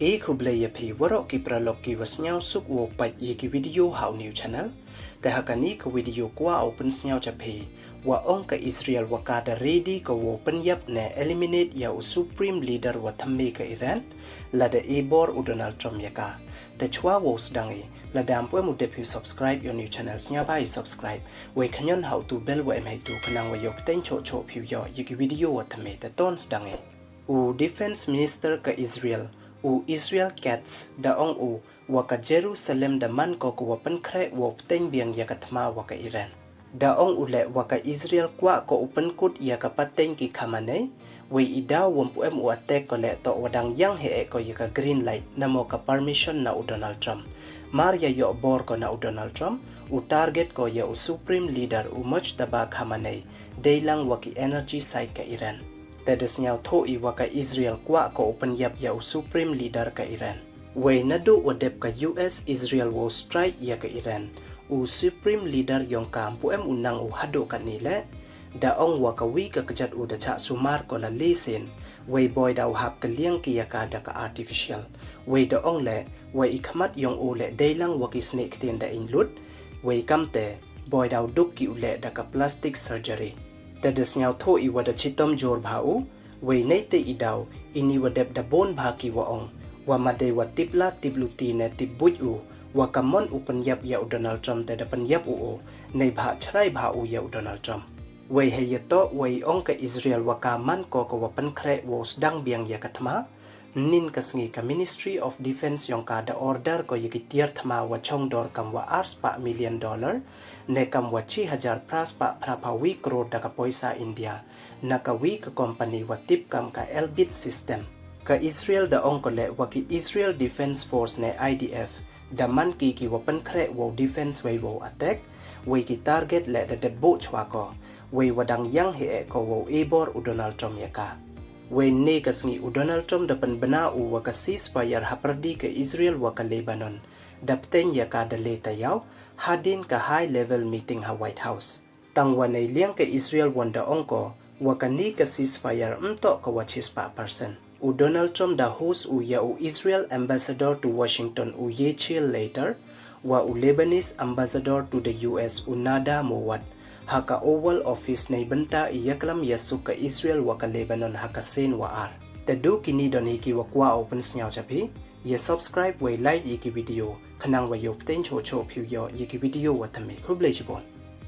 kublaya pi warok ki praloki wasnyau suk wo pat ki video hau new channel ta hakani ka video kwa open snyau chapi wa ong ka Israel wakada ready ka wo penyap ne eliminate ya supreme leader wa thamme ka Iran lada ebor u Donald Trump yaka ta chwa wo sdangi lada ampwe mu depu subscribe your new channels nya bai subscribe we kanyon how to bell wa mai tu kanang wa yok ten cho cho phu yo ki video wa thamme ta ton sdangi u defense minister ka Israel u Israel Cats da ong u waka Jerusalem da man ko ko pen khre wo teng biang ya kathma waka Iran da ong u le waka Israel kwa ko open kut ya ka pateng ki khamane we ida wom pu em u attack ko le to wadang yang he ko ya ka green light namo ka permission na u Donald Trump mar ya yo bor ko na u Donald Trump u target ko ya u supreme leader u much taba khamane deilang waki energy side ka Iran Tedes nyau tho I waka Israel kwa ko open yap ya supreme leader ka Iran. We nadu wadep ka US Israel wo strike ya ka Iran. U supreme leader yong kampu em unang u hado ka nile. Da ong waka wi ka kajat u da cha sumar ko la lisin. We boy daw hap ka liang ki ya ka da ka artificial. We da ong le, we ikamat yong u le daylang waki snake tin da inlut. We kamte, boy daw duk ki ule da ka plastic surgery. Tedes nyau tho I wada chitom jor bhau we neite idaw ini wadep da bon bhaki wa ong wa made wa tipla tipluti ne tibuj u wa kamon u penyap ya Donald Trump te da penyap u nei bha chrai bha u ya Donald Trump we he yato we ong ka Israel wa kaman ko ko wa pen khre wo sdang biang ya kathma nin kasngi ka Ministry of Defense yong ka da order ko yikitiar thma wa chong dor kam wa ars pa $1 million ne kam wa 6000 pras pa prapawi crore da ka poisa India na ka wi ka company wa tip kam ka elbit system ka Israel da ong ko le wa ki Israel Defense Force ne IDF da man ki wa pen khre wo defense we wo attack we ki target le da de bo chwa ko we wadang yang he ko wo ebor u Donald Trump yaka we ne kasngi u Donald Trump da pen bana u wa ka ceasefire haprdi ka Israel wa ka Lebanon dapten ya ka da leta yaw hadin ka high level meeting ha White House tangwa nei liang ka Israel wanda ongko wa ka ni ka ceasefire mto ka wa chispa person u Donald Trump da host u ya u Israel ambassador to Washington u ye chill later wa u Lebanese ambassador to the US u Nada Mowat haka Oval Office na ibenta iyaklam yasuk ka Israel wa ka Lebanon haka sen wa ar. Tadu kini don hiki wa kwa open snyaw chapi, ye subscribe wa like yiki video, kanang wa yok ten cho cho piu yo yiki video wa tami kublay chibon.